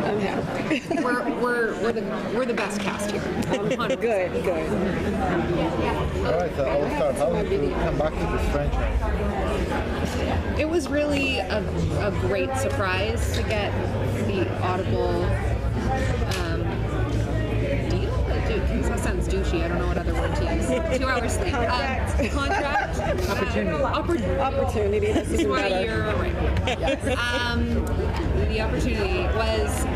I'm happy. We're the best cast here. Good. All right, so I'll start. How did you come back to this franchise? It was really a great surprise to get the Audible deal. That sounds douchey. I don't know what other word to use. 2 hours sleep. Contract. Opportunity. That's even better. You're right. Yes. The opportunity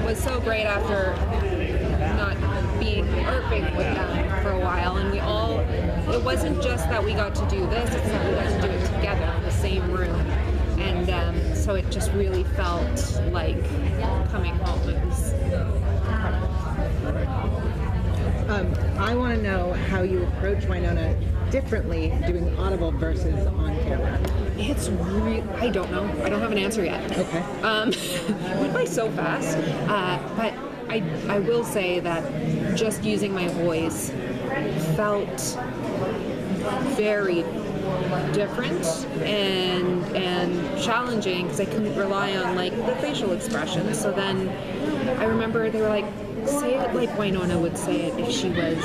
was so great after not being Earping with them for a while, and it wasn't just that we got to do this, it's that we got to do it together in the same room. And so it just really felt like coming home. It was incredible. I want to know how you approach Wynonna differently doing Audible versus on camera. It's I don't know. I don't have an answer yet. Okay. It went by so fast. But I will say that just using my voice felt very different and challenging because I couldn't rely on like the facial expressions. So then I remember they were like, say it like Wynonna would say it if she was,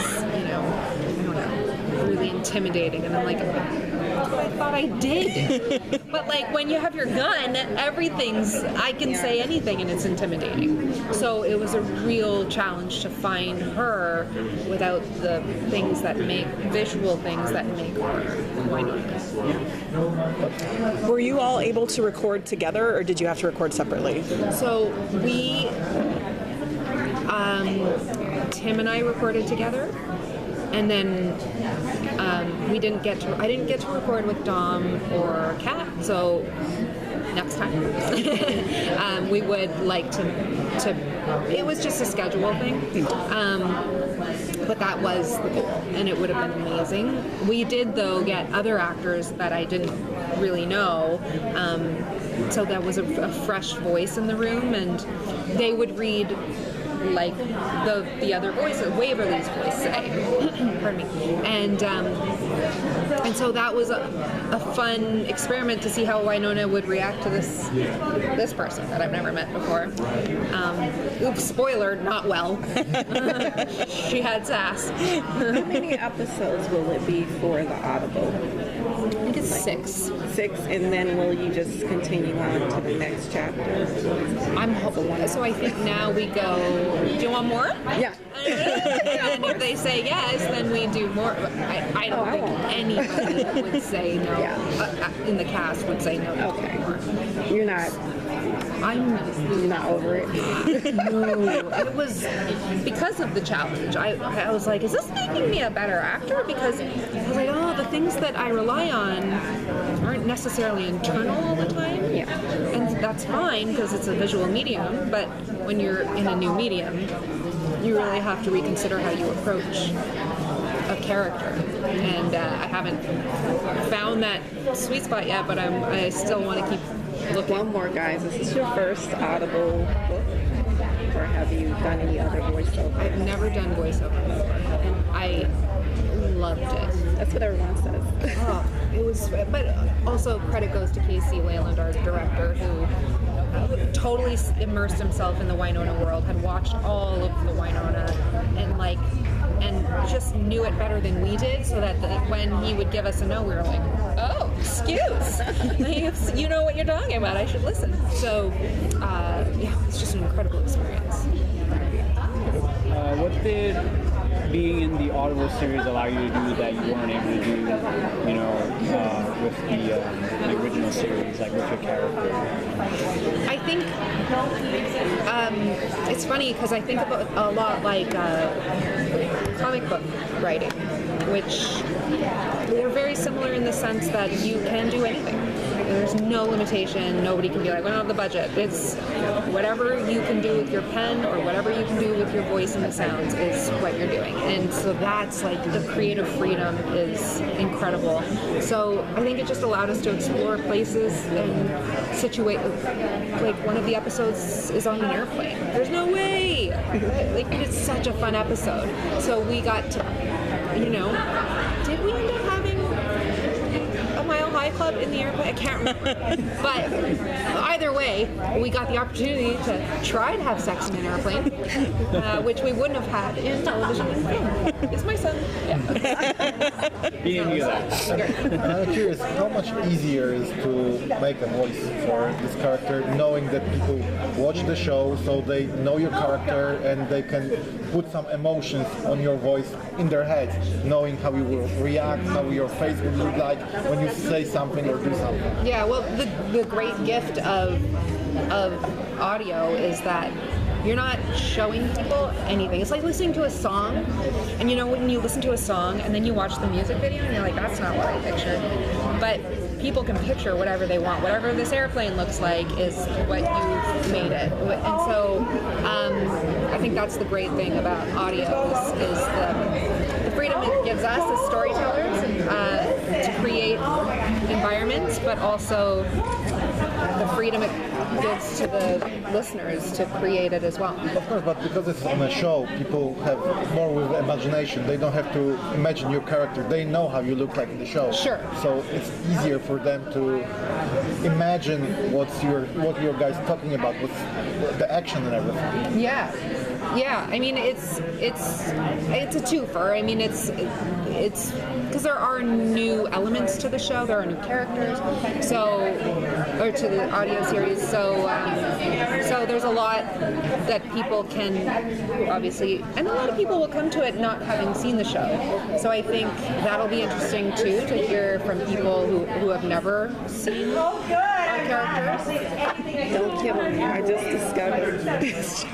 really intimidating. And I'm like, that's what I thought I did. But like when you have your gun, I can say anything and it's intimidating. So it was a real challenge to find her without the visual things that make her Wynonna. Were you all able to record together or did you have to record separately? So Tim and I recorded together, and then I didn't get to record with Dom or Kat, so next time. We would like to, it was just a schedule thing, but that was the goal, and it would have been amazing. We did, though, get other actors that I didn't really know, so that was a fresh voice in the room, and they would read like the other voices, Waverly's voice, say. Pardon me. And so that was a fun experiment to see how Wynonna would react to this person that I've never met before. Oops, spoiler, not well. She had sass. How many episodes will it be for the Audible? I think it's 6. 6, and then will you just continue on to the next chapter? I'm hoping. So I think now we go. Do you want more? Yeah. And if they say yes, then we do more. I don't think anybody would say no. Yeah. In the cast would say no. Okay. More. You're not over it. No, it was because of the challenge. I was like, is this making me a better actor? Because I was like, the things that I rely on aren't necessarily internal all the time. Yeah. And that's fine because it's a visual medium, but when you're in a new medium, you really have to reconsider how you approach a character. And I haven't found that sweet spot yet, but I still want to keep looking. One more, guys. Is this your first Audible book? Or have you done any other voiceover? I've never done voiceover before, and I loved it. That's what everyone says. It was, but also credit goes to Casey Leyland, our director, who totally immersed himself in the Wynonna world, had watched all of the Wynonna, and just knew it better than we did, so that when he would give us a no, we were like, oh, excuse, you know what you're talking about, I should listen. So, it's just an incredible experience. What did being in the Audible series allow you to do that you weren't able to do, with the original series, like with your character? I think it's funny because I think about a lot like comic book writing, which they're very similar in the sense that you can do anything. There's no limitation. Nobody can be like, we don't have the budget. It's whatever you can do with your pen or whatever you can do with your voice and the sounds is what you're doing. And so that's like the creative freedom is incredible. So I think it just allowed us to explore places and situate. Like one of the episodes is on an airplane. There's no way. Like it's such a fun episode. So we got to, did we end up having a Mile High Fly Club in the airplane? I can't remember. But either way, we got the opportunity to try to have sex in an airplane, which we wouldn't have had in television and film. It's my son. Yeah. He didn't do that. I'm curious, how much easier is to make a voice for this character, knowing that people watch the show, so they know your character and they can put some emotions on your voice in their heads, knowing how you will react, how your face will look like when you say something or do something. Yeah, well, the great gift of audio is that you're not showing people anything. It's like listening to a song, and you know when you listen to a song and then you watch the music video and you're like, that's not what I pictured. But people can picture whatever they want. Whatever this airplane looks like is what you've made it. And so I think that's the great thing about audio is the freedom it gives us as storytellers to create environments, but also the freedom it gives to the listeners to create it as well. Of course, but because it's on a show, people have more with imagination. They don't have to imagine your character. They know how you look like in the show. Sure. So it's easier for them to imagine what your guys talking about, what's the action and everything. Yeah. I mean, it's a twofer. I mean, it's because there are new elements to the show. There are new characters, or to the audio series. So there's a lot that people can obviously, and a lot of people will come to it not having seen the show. So I think that'll be interesting too to hear from people who have never seen our characters. Don't kill me. I just discovered this.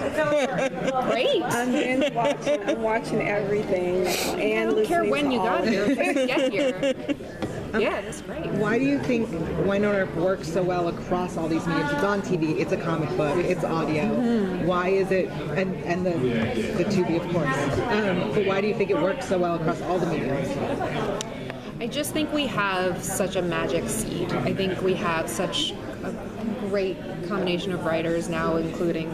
Great. I'm watching everything and I don't care when you got here. Just get here. Yeah, that's great. Why do you think Wynonna Earp works so well across all these mediums? It's on TV, it's a comic book, it's audio. Why is it, and the Tubi, of course, but why do you think it works so well across all the mediums? I just think we have such a magic seed. I think we have such a great combination of writers now, including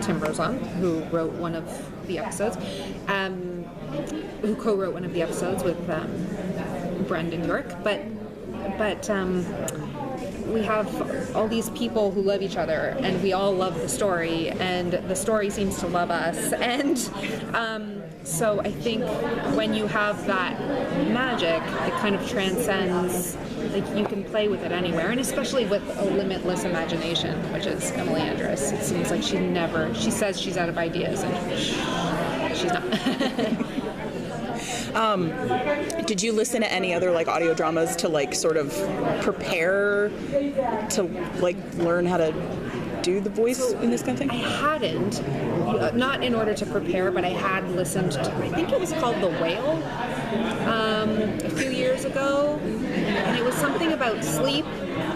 Tim Rozon, who wrote one of the episodes, who co-wrote one of the episodes with Brendan York, but we have all these people who love each other, and we all love the story, and the story seems to love us, and so I think when you have that magic, it kind of transcends, like you can play with it anywhere, and especially with a limitless imagination, which is Emily Andress. It seems like she says she's out of ideas, and she's not. Did you listen to any other like audio dramas to like sort of prepare to like learn how to do the voice in this kind of thing? I hadn't, not in order to prepare, but I had listened to, I think it was called The Whale, a few years ago, and it was something about sleep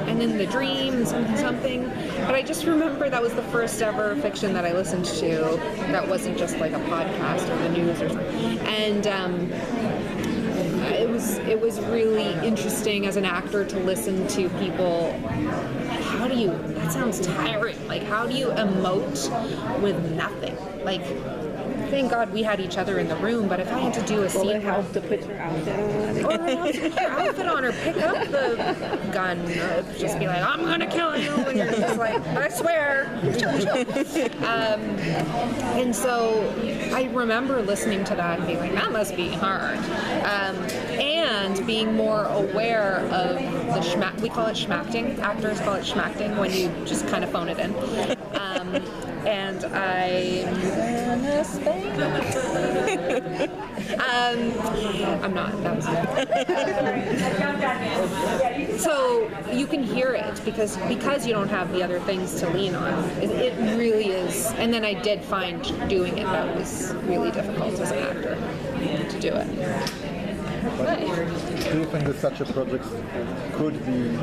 and in the dream, something. But I just remember that was the first ever fiction that I listened to that wasn't just like a podcast or the news or something. And it was really interesting as an actor to listen to people. How do you, that sounds tiring, like how do you emote with nothing? Like, thank God we had each other in the room, but if I had to do a scene... Will it help to put your outfit on? Or help to put your outfit on, or pick up the gun, or just be like, I'm gonna kill you, and you're just like, I swear. And so I remember listening to that and being like, that must be hard. And being more aware of the schmack, we call it schmacting, actors call it schmacting, when you just kind of phone it in. And I'm not. That was so you can hear it because you don't have the other things to lean on. It really is. And then I did find doing it that was really difficult as an actor to do it. But do you think that such a project could be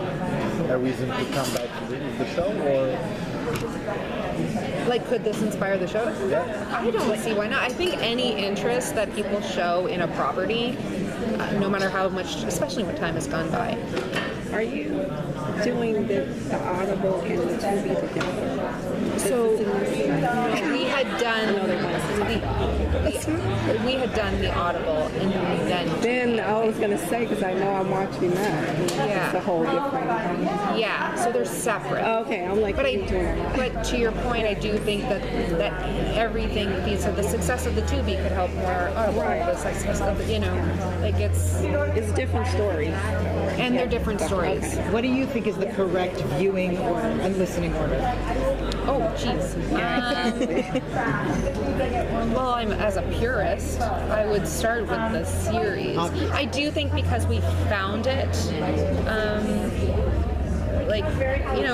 a reason to come back to the show, or? Like, could this inspire the show? Yeah. I don't see why not. I think any interest that people show in a property, no matter how much, especially when time has gone by. Are you doing the audible and the Tubi together? So we had done the we had done the Audible, and Then I was gonna say, because I know I'm watching that. And Yeah. It's a whole different. yeah, so they're separate. Okay, I'm like. But doing that. but to your point, I do think that everything feeds. So the success of the Tubi could help more Audible. Right. The success of the, like It's different stories. and they're different stories. Okay. What do you think is the correct viewing order and listening order? Oh, jeez. Well, as a purist, I would start with the series. I do think because we found it,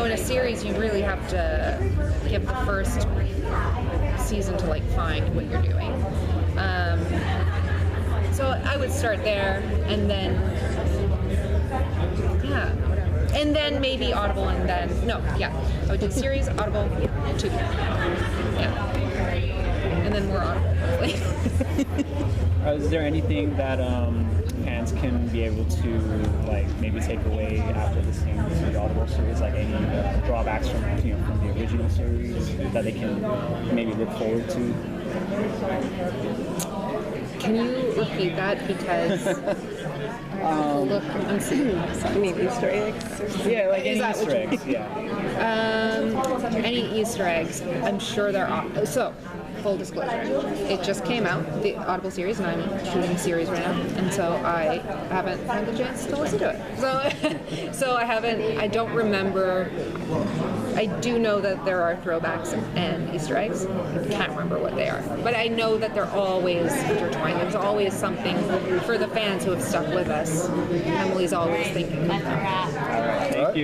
in a series, you really have to give the first season to find what you're doing. So I would start there, and then and then maybe Audible, and then I would do series, Audible, Tubi, and then more Audible. Is there anything that fans can be able to maybe take away after listening to the Audible series, like any drawbacks from from the original series that they can maybe look forward to? Can you repeat that, because look, I'm seeing. I mean, Easter eggs. Yeah, like any that what Easter you- eggs. Yeah. Any Easter eggs? I'm sure there are. So, full disclosure, it just came out, the Audible series, and I'm shooting a series right now, and so I haven't had the chance to listen to it. So I don't remember. I do know that there are throwbacks and Easter eggs. I can't remember what they are, but I know that they're always intertwined. There's always something for the fans who have stuck with us. Emily's always thinking of them. All right. Thank you.